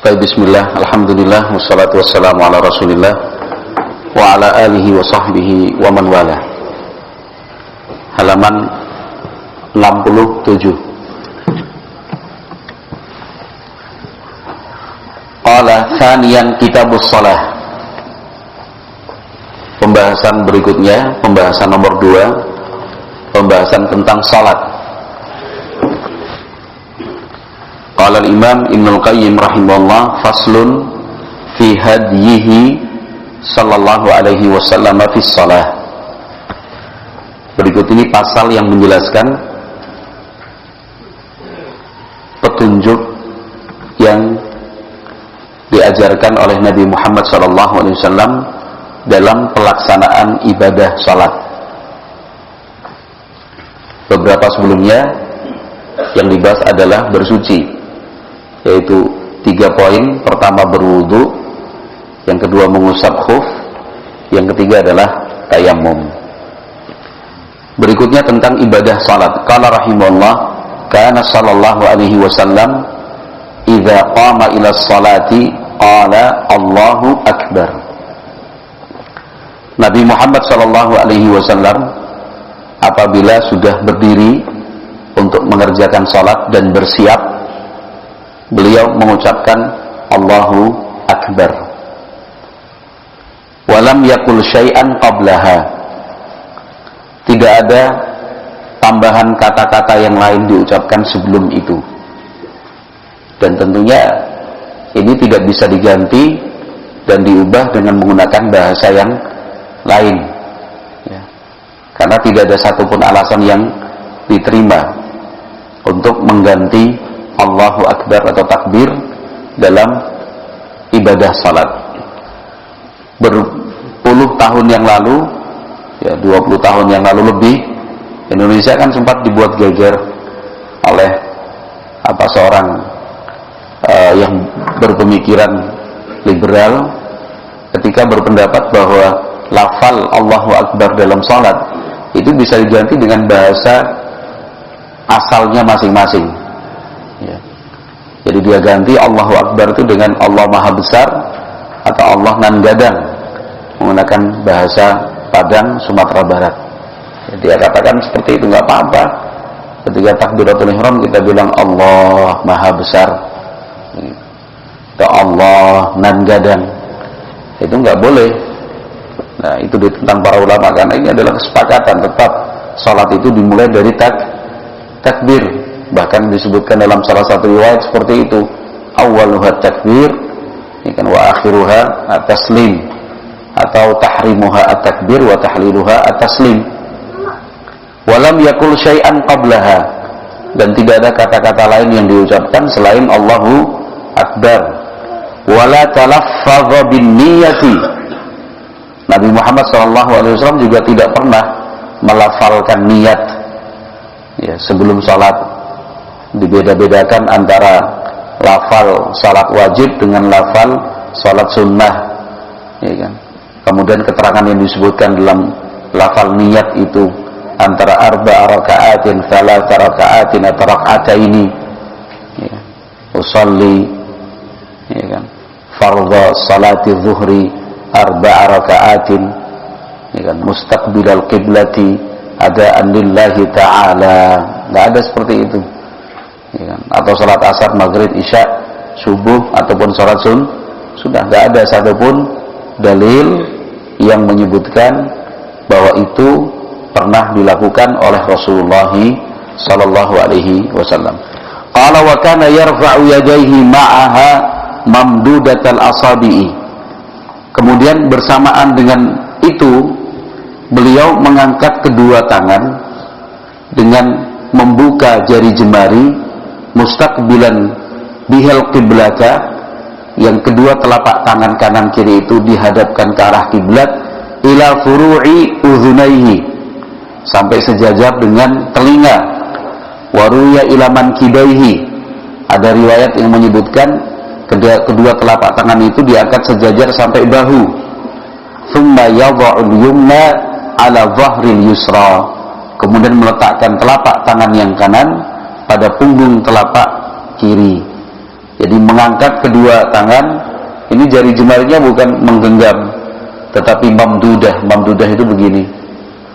Baik, bismillah, alhamdulillah, wassalatu wassalamu ala rasulillah wa ala alihi wa sahbihi wa man wala. Halaman 67. Qala thaniyan kitabus shalah. Pembahasan berikutnya, pembahasan nomor 2, pembahasan tentang salat. Qala al-Imam Ibnul Qayyim rahimahullah, faslun fi hadyihi sallallahu alaihi wasallam fi shalah. Berikut ini pasal yang menjelaskan petunjuk yang diajarkan oleh Nabi Muhammad sallallahu alaihi wasallam dalam pelaksanaan ibadah salat. Beberapa sebelumnya yang dibahas adalah bersuci, yaitu 3 poin. Pertama berwudu, yang kedua mengusap khuf, yang ketiga adalah tayammum. Berikutnya tentang ibadah salat. Qala rahimahullah, kana sallallahu alaihi wasallam idza qama ila sholati qala Allahu akbar. Nabi Muhammad sallallahu alaihi wasallam apabila sudah berdiri untuk mengerjakan salat dan bersiap, beliau mengucapkan Allahu Akbar. Walam yakul syai'an qablaha. Tidak ada tambahan kata-kata yang lain diucapkan sebelum itu. Dan tentunya ini tidak bisa diganti dan diubah dengan menggunakan bahasa yang lain, ya. Karena tidak ada satupun alasan yang diterima untuk mengganti Allahu Akbar atau takbir dalam ibadah salat. Berpuluh tahun yang lalu, ya 20 tahun yang lalu lebih, Indonesia kan sempat dibuat geger oleh seorang yang berpemikiran liberal ketika berpendapat bahwa lafal Allahu Akbar dalam salat itu bisa diganti dengan bahasa asalnya masing-masing. Ya. Jadi dia ganti Allahu Akbar itu dengan Allah Maha Besar atau Allah Nan Gadang, menggunakan bahasa Padang Sumatera Barat. Jadi dia katakan seperti itu, nggak apa-apa. Ketika takbiratul ihram kita bilang Allah Maha Besar atau Allah Nan Gadang, itu nggak boleh. Nah, itu ditentang para ulama karena ini adalah kesepakatan tetap salat itu dimulai dari takbir. Bahkan disebutkan dalam salah satu riwayat seperti itu, awwaluha takbir, wa akhiruha at-taslim, atau tahrimuha at-takbir wa tahliluha at-taslim. Walam yakul syai'an qablaha, dan tidak ada kata-kata lain yang diucapkan selain Allahu Akbar. Wala talaffadha bin niyati. Nabi Muhammad SAW juga tidak pernah melafalkan niat, ya, sebelum salat. Dibeda-bedakan antara lafal salat wajib dengan lafal salat sunnah, ya kan. Kemudian keterangan yang disebutkan dalam lafal niat itu antara arba'a raka'atin, thalatha raka'atin atau raka'ataini, ya, usalli, ya kan, fardhu salati zuhri arba'a raka'atin, ya kan, mustaqbilal qiblati adaan lillahi ta'ala. Enggak ada seperti itu, ya kan. Atau salat asar, maghrib, isya, subuh ataupun salat sudah enggak ada satupun dalil yang menyebutkan bahwa itu pernah dilakukan oleh Rasulullah sallallahu alaihi wasallam. Qala wa kana yarfa'u yadayhi ma'aha mamdudatal asabi'i. Kemudian bersamaan dengan itu beliau mengangkat kedua tangan dengan membuka jari jemari mustaqbilan bihal qiblata, yang kedua telapak tangan kanan kiri itu dihadapkan ke arah kiblat, ila furu'i udhunaihi, sampai sejajar dengan telinga, waruya ila mankibaihi. Ada riwayat yang menyebutkan kedua telapak tangan itu diangkat sejajar sampai bahu. Thumma yadha'ul yumna ala dhahril yusra, kemudian meletakkan telapak tangan yang kanan pada punggung telapak kiri. Jadi mengangkat kedua tangan, ini jari jemarinya bukan menggenggam, tetapi mamdudah. Mamdudah itu begini.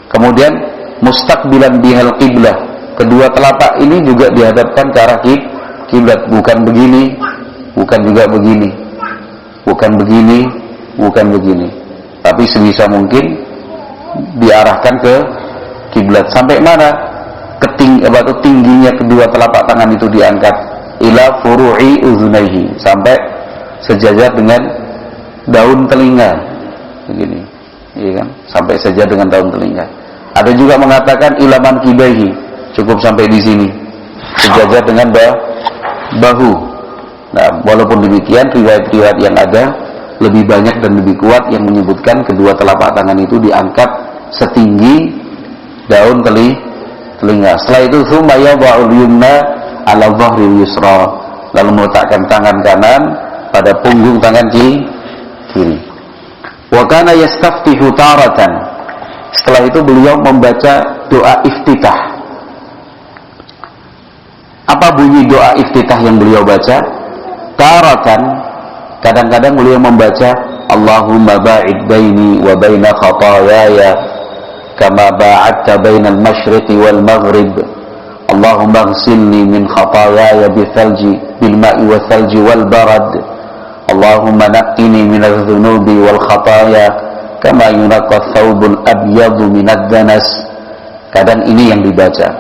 Kemudian mustaqbilan bihal qiblah, kedua telapak ini juga dihadapkan ke arah kiblat, bukan begini, bukan juga begini, bukan begini, bukan begini, tapi sebisa mungkin diarahkan ke kiblat. Sampai mana? Tingginya kedua telapak tangan itu diangkat ila furu'i uzunaihi, sampai sejajar dengan daun telinga, begini, iya kan? Sampai sejajar dengan daun telinga. Ada juga mengatakan ilaman kibaihi, cukup sampai di sini, sejajar dengan bahu. Nah, walaupun demikian, riwayat-riwayat yang ada lebih banyak dan lebih kuat yang menyebutkan kedua telapak tangan itu diangkat setinggi daun telinga. Setelah itu thumma yadha'ul yumna 'ala dhahril yusra, lalu meletakkan tangan kanan pada punggung tangan kiri. Wa kana yastaftihu taratan, setelah itu beliau membaca doa iftitah. Apa bunyi doa iftitah yang beliau baca? Taratan, kadang-kadang beliau membaca Allahumma ba'id baini wa baina khataayaya kama ba'adta bainal masyriqi wal maghrib. Allahumma ighsilni min khataayaya bil ma'i wal thalji wal barad. Allahumma naqqini minadh dhunubi wal khataaya kama yunaqqa thawbul abyadu minad danas. Kadang ini yang dibaca.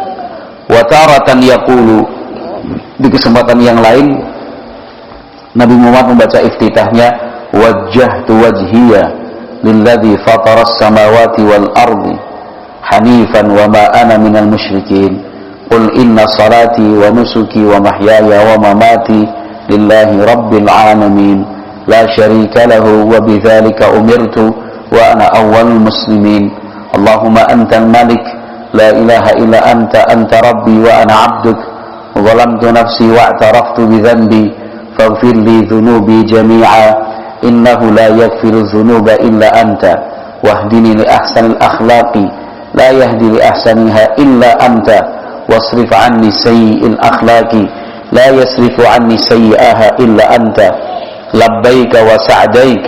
Wa taratan yaqulu, di kesempatan yang lain Nabi Muhammad membaca iftitahnya, wajjahtu wajhiya lilladzi fataras samawati wal ardi hanifan wa ma ana minal musyrikin. Qul inna salati wa nusuki wa mahyaya wa mamati lillahi rabbil alamin la syarika lahu wa bidzalika umirtu wa ana awwalul muslimin. Allahumma antal malik la ilaha illa anta rabbi wa ana 'abduk zalamtu nafsi wa i'taraftu bi dhanbi faghfir li dhunubi jami'a innahu la yaghfiru dhunuba illa anta wahdini li ahsanil akhlaqi la yahdi li ahsaniha illa anta wasrif anni sayyi'il akhlaqi la yasrifu anni sayyi'aha illa anta labbaika wa sa'daik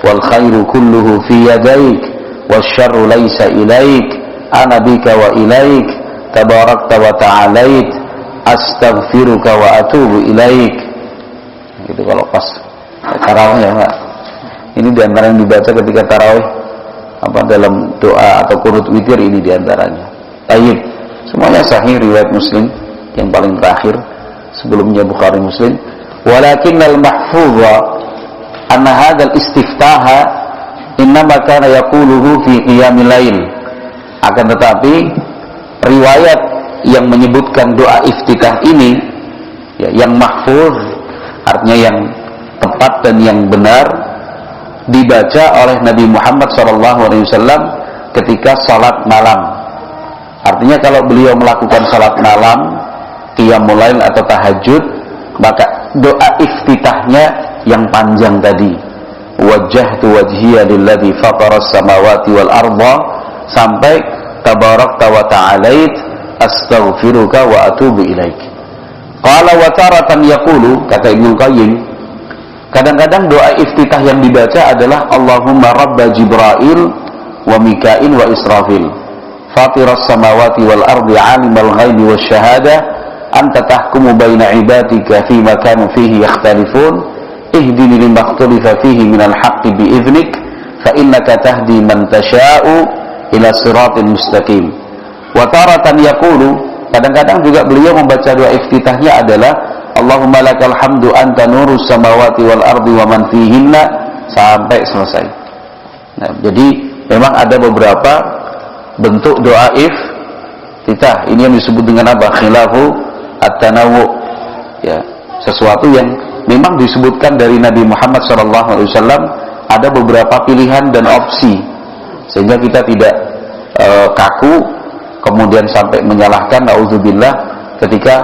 wal khairu kulluhu fi yadaik wasyarru laysa ilaik ana bika wa ilaik tabarakta wa ta'alait astaghfiruka wa atubu ilaik. Gitu kalau pas tarawih ya Pak. Ini diantara yang dibaca ketika tarawih, dalam doa atau qunut witir, ini diantaranya. Tayyib, semuanya sahih, riwayat Muslim yang paling terakhir, sebelumnya Bukhari Muslim. Walakinnal mahfudha anna hadzal istiftaha innama kana yaquluhu fi qiyamil lail. Akan tetapi riwayat yang menyebutkan doa iftitah ini ya, yang mahfuz, artinya yang tepat dan yang benar, dibaca oleh Nabi Muhammad SAW ketika salat malam. Artinya kalau beliau melakukan salat malam, qiyamul lail atau tahajud, maka doa iftitahnya yang panjang tadi, wajjahtu wajhiya lilladzi fataras samawati wal arda, sampai tabarakta wa ta'alait astaghfiruka wa atubu ilaik. Qala wa taratan yaqulu, kata Ibnu Qayyim, kadang-kadang doa iftitah yang dibaca adalah Allahumma rabba Jibril wa Mikail wa Israfil fatiras samawati wal ardi alimal ghaibi wasyahada anta tahkumu baina ibadika fima kanu fihi yakhtalifun ihdini lima ikhtalafa fihi minal haqqi bi'idhnik fa innaka tahdi man tasha'u ila siratin mustaqim. Wa taratan yaqulu, kadang-kadang juga beliau membaca doa iftitahnya adalah Allahumma lakal hamdu anta nurus samawati wal ardi wa man fihinna, sampai selesai. Nah, jadi memang ada beberapa bentuk doa iftitah. Ini yang disebut dengan apa? Khilafu at-tanawwu. Ya, sesuatu yang memang disebutkan dari Nabi Muhammad SAW, ada beberapa pilihan dan opsi, sehingga kita tidak kaku kemudian sampai menyalahkan, naudzubillah, ketika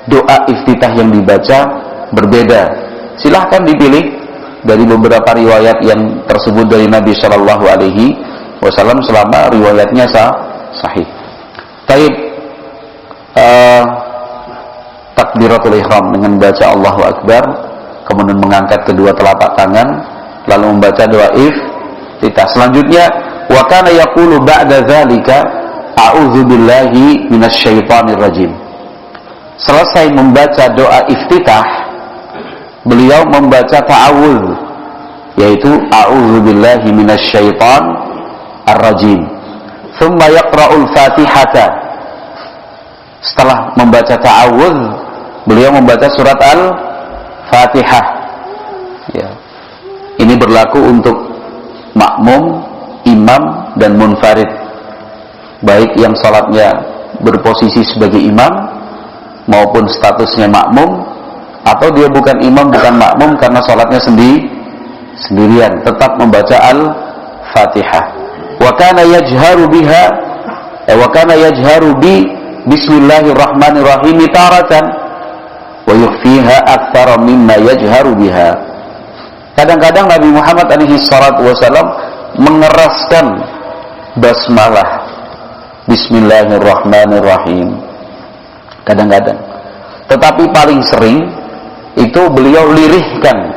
doa iftitah yang dibaca berbeda. Silahkan dipilih dari beberapa riwayat yang tersebut dari Nabi SAW selama riwayatnya sahih. Taib, takbiratul ihram dengan membaca Allahu Akbar, kemudian mengangkat kedua telapak tangan, lalu membaca doa iftitah. Selanjutnya, wa kana yaqulu ba'da dzalika a'udzubillahi minasyaitonir rajim. Selesai membaca doa iftitah, beliau membaca ta'awudz, yaitu a'udzubillahi minasyaitonir rajim. Tsumma yaqra'ul Fatihata. Setelah membaca ta'awudz, beliau membaca surat Al-Fatihah. Ya. Ini berlaku untuk makmum, imam, dan munfarid. Baik yang salatnya berposisi sebagai imam maupun statusnya makmum, atau dia bukan imam, bukan makmum karena salatnya sendirian, tetap membaca Al-Fatihah. Wa kana yajharu biha wa kana yajharu bi bismillahirrahmanirrahim taratan wa yukhfiha aktsara mimma yajharu biha. Kadang-kadang Nabi Muhammad alaihi salatu wasallam mengeraskan basmalah bismillahirrahmanirrahim kadang-kadang, tetapi paling sering itu beliau lirihkan,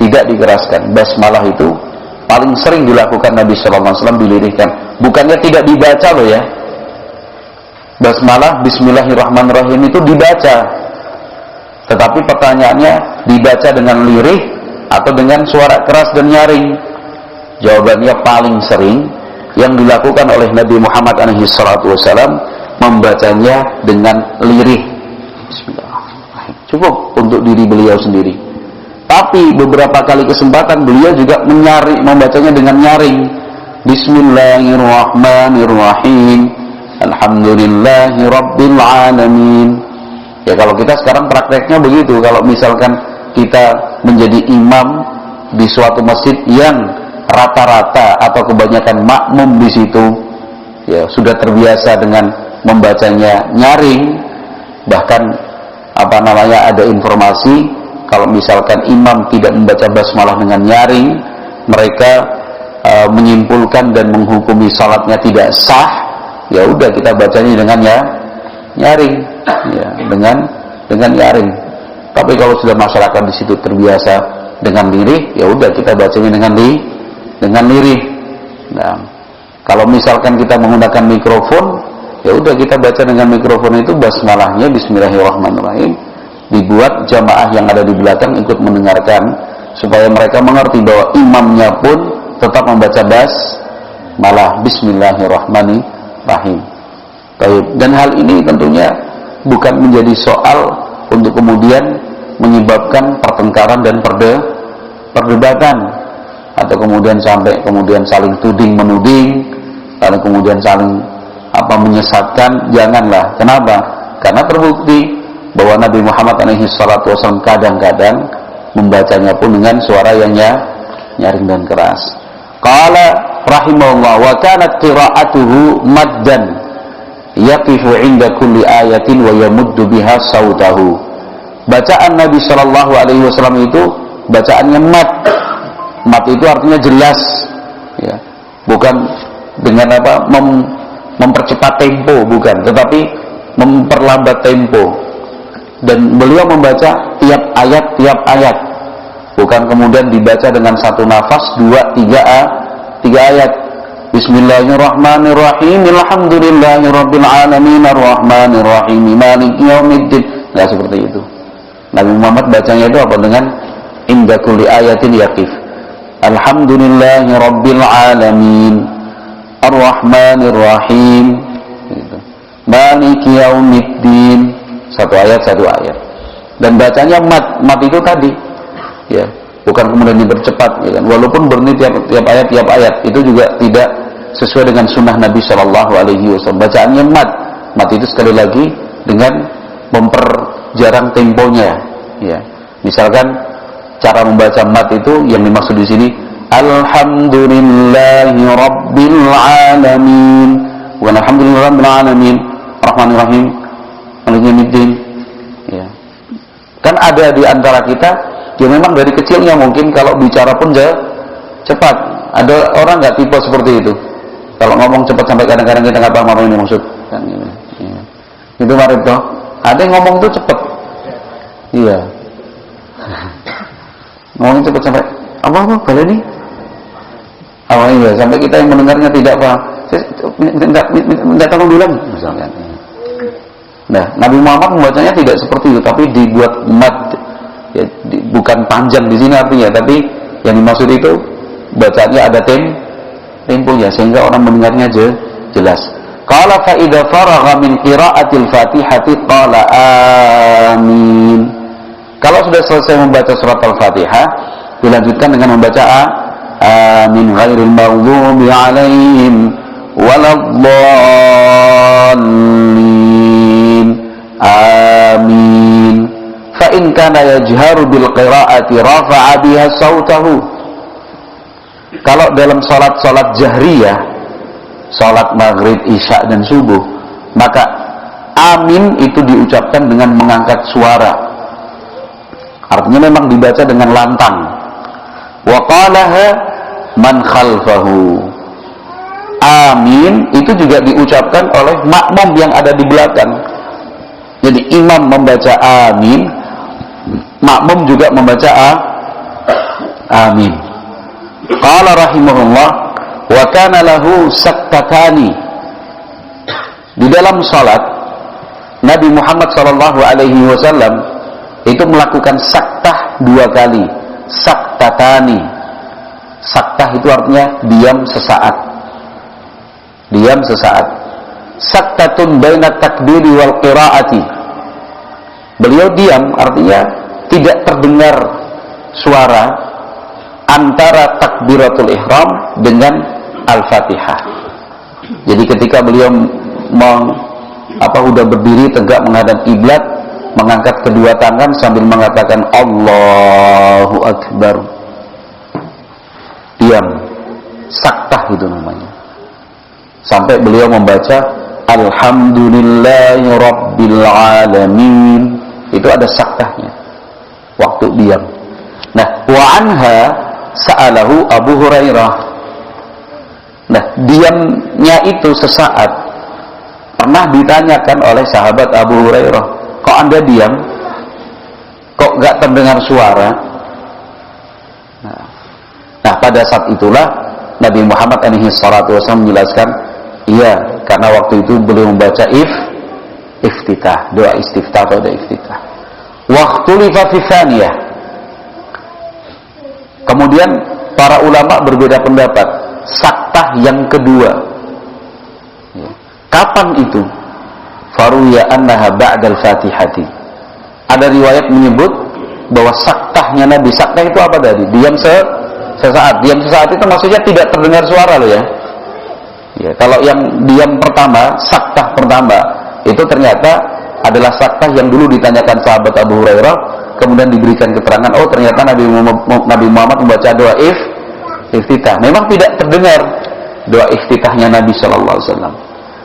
tidak dikeraskan. Basmalah itu paling sering dilakukan Nabi sallallahu alaihi wasallam, dilirihkan, bukannya tidak dibaca loh ya. Basmalah bismillahirrahmanirrahim itu dibaca, tetapi pertanyaannya dibaca dengan lirih atau dengan suara keras dan nyaring? Jawabannya paling sering yang dilakukan oleh Nabi Muhammad SAW membacanya dengan lirih. Bismillahirrahmanirrahim. Cukup untuk diri beliau sendiri. Tapi beberapa kali kesempatan beliau juga membacanya dengan nyaring. Bismillahirrahmanirrahim. Alhamdulillahi Rabbil Alamin. Ya, kalau kita sekarang prakteknya begitu. Kalau misalkan kita menjadi imam di suatu masjid yang rata-rata atau kebanyakan makmum di situ, ya sudah terbiasa dengan membacanya nyaring. Bahkan ada informasi kalau misalkan imam tidak membaca basmalah dengan nyaring, mereka menyimpulkan dan menghukumi salatnya tidak sah. Ya udah, kita bacanya dengan nyaring, ya, dengan nyaring. Tapi kalau sudah masyarakat di situ terbiasa dengan lirih, ya udah kita bacanya dengan lirih. Nah, kalau misalkan kita menggunakan mikrofon, ya udah kita baca dengan mikrofon itu basmalahnya bismillahirrahmanirrahim, dibuat jamaah yang ada di belakang ikut mendengarkan supaya mereka mengerti bahwa imamnya pun tetap membaca basmalah bismillahirrahmanirrahim. Baik, dan hal ini tentunya bukan menjadi soal untuk kemudian menyebabkan pertengkaran dan perdebatan, atau kemudian sampai saling tuding menuding, lalu kemudian saling menyesatkan. Janganlah. Kenapa? Karena terbukti bahwa Nabi Muhammad SAW kadang-kadang membacanya pun dengan suara yang nyaring dan keras. Qala rahimahullah wa kanat qira'atuhu maddan yaqifu 'inda kulli ayatin wa yamuddu biha sautahu. Bacaan Nabi SAW itu bacaannya mad. Mad itu artinya jelas, ya. Bukan dengan mempercepat tempo, bukan, tetapi memperlambat tempo. Dan beliau membaca tiap ayat, bukan kemudian dibaca dengan satu nafas 2-3 ayat. Bismillahirrahmanirrahim. Alhamdulillahirabbil alamin arrahmanirrahim maliki yaumiddin. Enggak seperti itu. Nabi Muhammad bacanya itu dengan inda kulli ayatin yaqif. Alhamdulillahirabbil alamin arrahmanirrahim, gitu. Maliki yaumiddin. Satu ayat. Dan bacanya mat itu tadi, ya, bukan kemudian dipercepat, ya kan? Walaupun berhenti tiap ayat itu juga tidak sesuai dengan sunnah Nabi SAW. Bacaannya mat itu sekali lagi dengan memperjarang temponya, ya. Misalkan cara membaca mat itu yang dimaksud di sini Alhamdulillahi Rabbil Alamin, bukan Alhamdulillahi Rabbil Alamin Ar-Rahmanir-Rahim Maliki Yaumiddin, ya. Kan ada di antara kita yang memang dari kecilnya mungkin kalau bicara pun cepat. Ada orang nggak tipe seperti itu. Kalau ngomong cepat sampai kadang-kadang kita nggak paham apa ini maksud. Kan, ya. Itu marif toh. Ada yang ngomong tuh cepat, Iya. Ngomongin cepat sampai apa baleni? Iya, sampai kita yang mendengarnya tidak paham. Minta tolong dulu misalnya. Nah, Nabi Muhammad membacanya tidak seperti itu, tapi dibuat mad, ya, bukan panjang di sini artinya, tapi yang dimaksud itu bacaannya ada temponya sehingga orang mendengarnya jelas. Qala fa idza faragha min qira'atil Fatihati qala amin. Kalau sudah selesai membaca surat Al-Fatihah, dilanjutkan dengan membaca amin ghairil maghdubi 'alaihim waladdallin. Amin. Fa in kana yajharu bil qira'ati rafa'a biha sautahu. Kalau dalam salat jahriyah, salat maghrib, isya dan subuh, maka amin itu diucapkan dengan mengangkat suara. Artinya memang dibaca dengan lantang. Wa qalaha man khalfahu. Amin itu juga diucapkan oleh makmum yang ada di belakang. Jadi imam membaca amin, makmum juga membaca amin. Qala rahimahullah wa kana lahu saktatani. Di dalam salat Nabi Muhammad sallallahu alaihi wasallam itu melakukan saktah 2 kali. Saktatani. Saktah itu artinya diam sesaat. Diam sesaat. Saktatun baina takbiri wal qiraati. Beliau diam artinya tidak terdengar suara antara takbiratul ihram dengan Al-Fatihah. Jadi ketika beliau udah berdiri tegak menghadap kiblat, mengangkat kedua tangan sambil mengatakan Allahu Akbar, diam, saktah itu namanya, sampai beliau membaca Alhamdulillahi Rabbil Alamin. Itu ada saktahnya waktu diam. Nah, wa anha sa'alahu Abu Hurairah. Nah, diamnya itu sesaat pernah ditanyakan oleh sahabat Abu Hurairah, kok Anda diam? Kok gak terdengar suara? Nah, pada saat itulah Nabi Muhammad SAW menjelaskan, iya, karena waktu itu beliau membaca iftitah, doa istiftah atau doa iftitah. Waqtulifa fi tsaniyah. Kemudian para ulama berbeda pendapat, saktah yang kedua. Kapan itu? Faruya annaha ba'dal Fatihati. Ada riwayat menyebut bahwa saktahnya Nabi, saktah itu apa tadi? Diam sesaat. Diam sesaat itu maksudnya tidak terdengar suara loh ya. Ya, kalau yang diam pertama, saktah pertama, itu ternyata adalah saktah yang dulu ditanyakan sahabat Abu Hurairah, kemudian diberikan keterangan, oh ternyata Nabi Muhammad membaca doa iftitah. Memang tidak terdengar doa iftitahnya Nabi Sallallahu Alaihi Wasallam.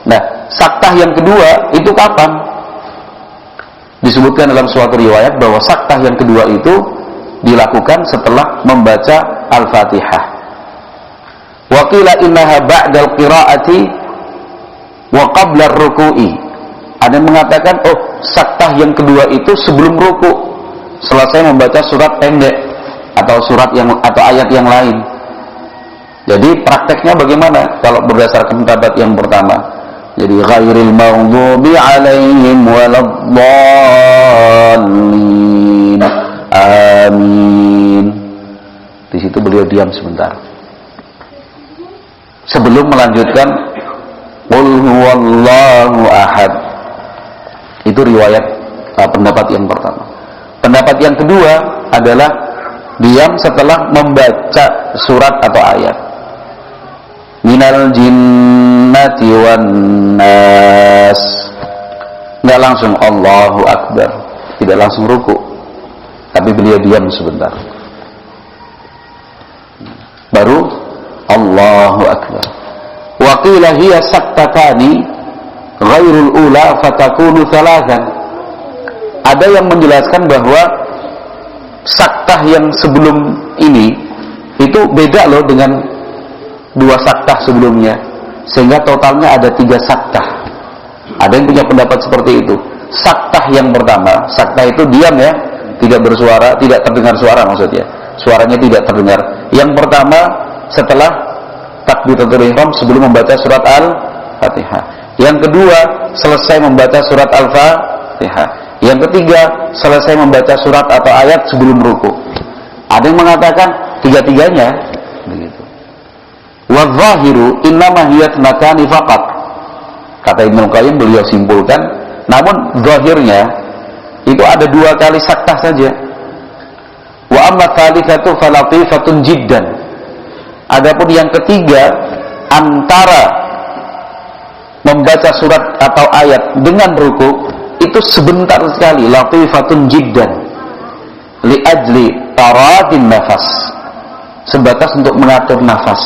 Nah, saktah yang kedua itu kapan? Disebutkan dalam suatu riwayat bahwa saktah yang kedua itu dilakukan setelah membaca Al-Fatihah. Wa qila innaha ba'dal qiraati wa qabla ar-ruku'i. Ada yang mengatakan, oh, saktah yang kedua itu sebelum ruku, selesai membaca surat pendek atau atau ayat yang lain. Jadi prakteknya bagaimana kalau berdasarkan pendapat yang pertama? Jadi ghairil maghdubi 'alaihim waladdallin. Amin. Di situ beliau diam sebentar sebelum melanjutkan qul huwallahu ahad. Itu riwayat pendapat yang pertama. Pendapat yang kedua adalah diam setelah membaca surat atau ayat. Minal jinnati wan nas. Enggak langsung Allahu Akbar, tidak langsung ruku, tapi beliau diam sebentar, baru Allahu Akbar. Wa qila hiya saktatani ghairul ula fatakunu thalathan. Ada yang menjelaskan bahwa saktah yang sebelum ini itu beda loh dengan 2 saktah sebelumnya, sehingga totalnya ada 3 saktah. Ada yang punya pendapat seperti itu. Saktah yang pertama, saktah itu diam ya, tidak bersuara, tidak terdengar suara maksudnya. Suaranya tidak terdengar. Yang pertama setelah takbiratul ihram sebelum membaca surat Al-Fatihah. Yang kedua selesai membaca surat Al-Fatihah. Yang ketiga selesai membaca surat atau ayat sebelum ruku. Ada yang mengatakan tiga-tiganya begitu. Wa zahiru innama hiya tnatani faqat. Kata Ibnu Qayyim, beliau simpulkan, namun zahirnya itu ada 2 kali saktah saja. Wa amma tsalitsatu falatifatun jiddan. Adapun yang ketiga antara membaca surat atau ayat dengan ruku itu sebentar sekali, latifatun jiddan, li ajli taradin nafas, sebatas untuk mengatur nafas.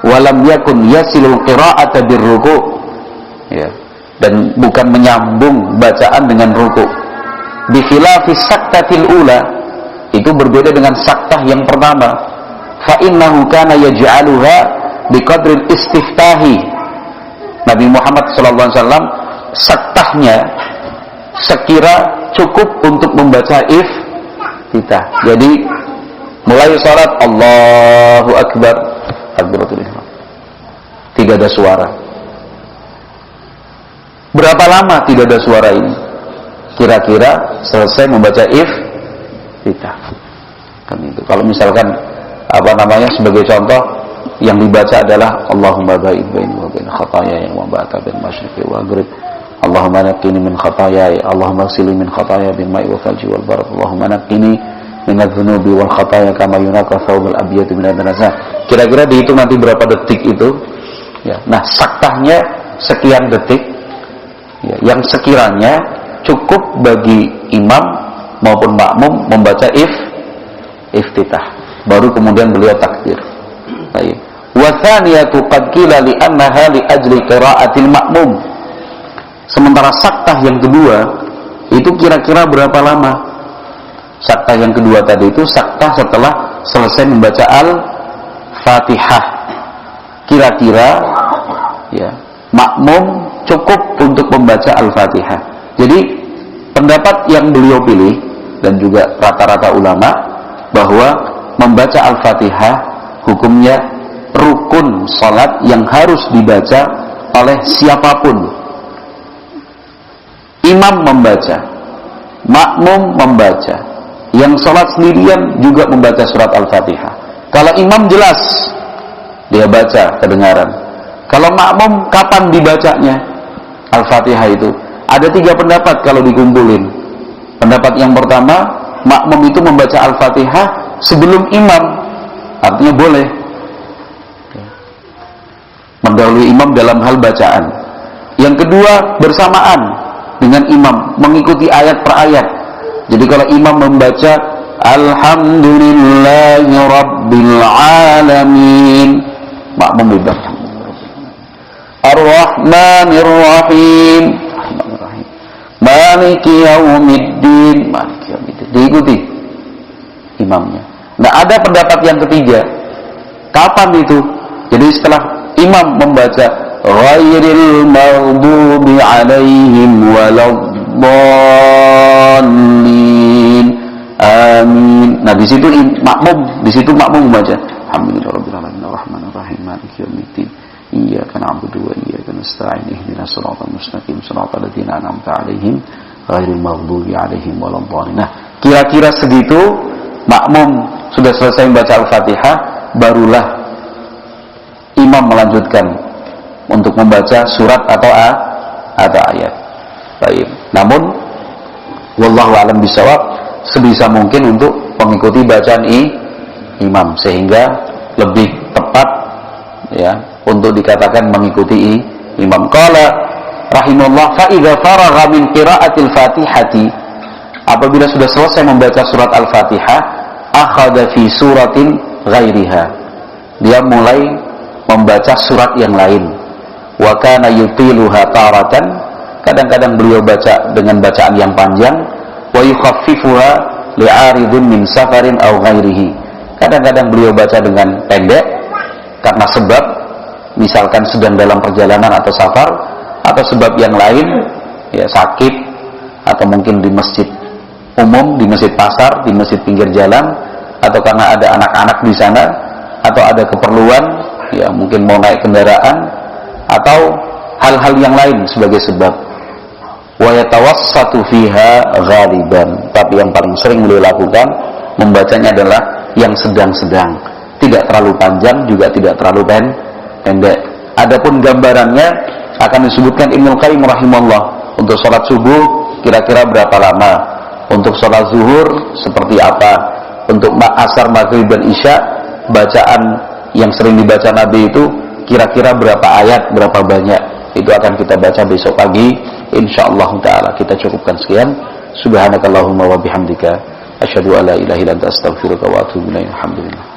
Walam yakun yasilul qira'ata birruku, ya, dan bukan menyambung bacaan dengan ruku. Bi khilafi saktatil ula, itu berbeda dengan saktah yang pertama. Fa innahu kana yaj'aluha biqadril istiftahi. Nabi Muhammad sallallahu alaihi wasallam saktahnya sekira cukup untuk membaca iftitah. Jadi mulai salat Allahu Akbar, takbiratul ihram, tidak ada suara. Berapa lama tidak ada suara ini? Kira-kira selesai membaca iftitah. Kan itu. Kalau misalkan sebagai contoh yang dibaca adalah Allahumma ba'id baini wa bain khataaya wa ba'ata bil masyriqi wal maghrib. Allahumma naqqini min khataaya, Allahumma ighsilni min khataaya bil ma'i wal thalji wal barad. Allahumma naqqini min adz-dzunubi wal khataaya kama yunaqqa thawbul abyad min ad-danas. Kira-kira dihitung nanti berapa detik itu? Ya. Nah, saktahnya sekian detik. Ya, yang sekiranya cukup bagi imam maupun makmum membaca iftitah. Baru kemudian beliau takbir. Baik. Wa tsaniyatu qad qila li annaha li ajli qira'atil ma'mum. Sementara saktah yang kedua itu kira-kira berapa lama? Saktah yang kedua tadi itu saktah setelah selesai membaca Al-Fatihah. Kira-kira ya, makmum cukup untuk membaca Al-Fatihah. Jadi pendapat yang beliau pilih dan juga rata-rata ulama bahwa membaca Al-Fatihah hukumnya rukun salat yang harus dibaca oleh siapapun. Imam membaca, makmum membaca, yang salat sendirian juga membaca surat Al-Fatihah. Kalau imam jelas dia baca kedengaran. Kalau makmum kapan dibacanya Al-Fatihah itu? Ada 3 pendapat kalau dikumpulin. Pendapat yang pertama, makmum itu membaca Al-Fatihah sebelum imam, artinya boleh mendahului imam dalam hal bacaan. Yang kedua, bersamaan dengan imam, mengikuti ayat per ayat. Jadi kalau imam membaca Alhamdulillahi Rabbil Alamin, makmum membaca Ar-Rahmanir Rahim, Maliki Yaumiddin, diikuti imamnya. Nah, ada pendapat yang ketiga. Kapan itu? Jadi setelah imam membaca ghairil maghdubi alaihim waladdallin, amin. Nah, di situ makmum membaca alhamdulillahirabbil alamin arrahmanir rahim maliki yaumiddin iyyaka na'budu wa iyyaka nasta'in ihdinas siratal mustaqim siratal ladzina an'amta 'alaihim ghairil maghdubi 'alaihim waladdallin. Nah, kira-kira segitu makmum sudah selesai membaca Al-Fatihah, barulah imam melanjutkan untuk membaca surat atau ayat. Baik. Namun wallahu a'lam bishawab, sebisa mungkin untuk mengikuti bacaan imam sehingga lebih tepat ya untuk dikatakan mengikuti imam. Qala rahimahullah fa idza faragha min qira'atil Fatihati, apabila sudah selesai membaca surat Al-Fatihah, akhadha fi suratin ghairiha, dia mulai membaca surat yang lain. Wa kana yutiluha taratan, kadang-kadang beliau baca dengan bacaan yang panjang. Wa yukhaffifuha li'aridin min safarin aw ghairihi, kadang-kadang beliau baca dengan pendek karena sebab misalkan sedang dalam perjalanan atau safar, atau sebab yang lain ya sakit, atau mungkin di masjid umum, di masjid pasar, di masjid pinggir jalan, atau karena ada anak-anak di sana, atau ada keperluan, ya mungkin mau naik kendaraan, atau hal-hal yang lain sebagai sebab. Wa yatawassatu fiha ghaliban, tapi yang paling sering beliau lakukan membacanya adalah yang sedang-sedang, tidak terlalu panjang juga tidak terlalu pendek. Adapun gambarannya akan disebutkan Ibnu Qayyim rahimahullah. Untuk sholat subuh kira-kira berapa lama, untuk sholat zuhur seperti apa, untuk asar, maghrib dan isya bacaan yang sering dibaca Nabi itu kira-kira berapa ayat, berapa banyak, itu akan kita baca besok pagi insyaallah taala. Kita cukupkan sekian. Subhanakallahumma wa bihamdika asyhadu an la ilaha illa anta astaghfiruka wa atubu ilaik. Alhamdulillah.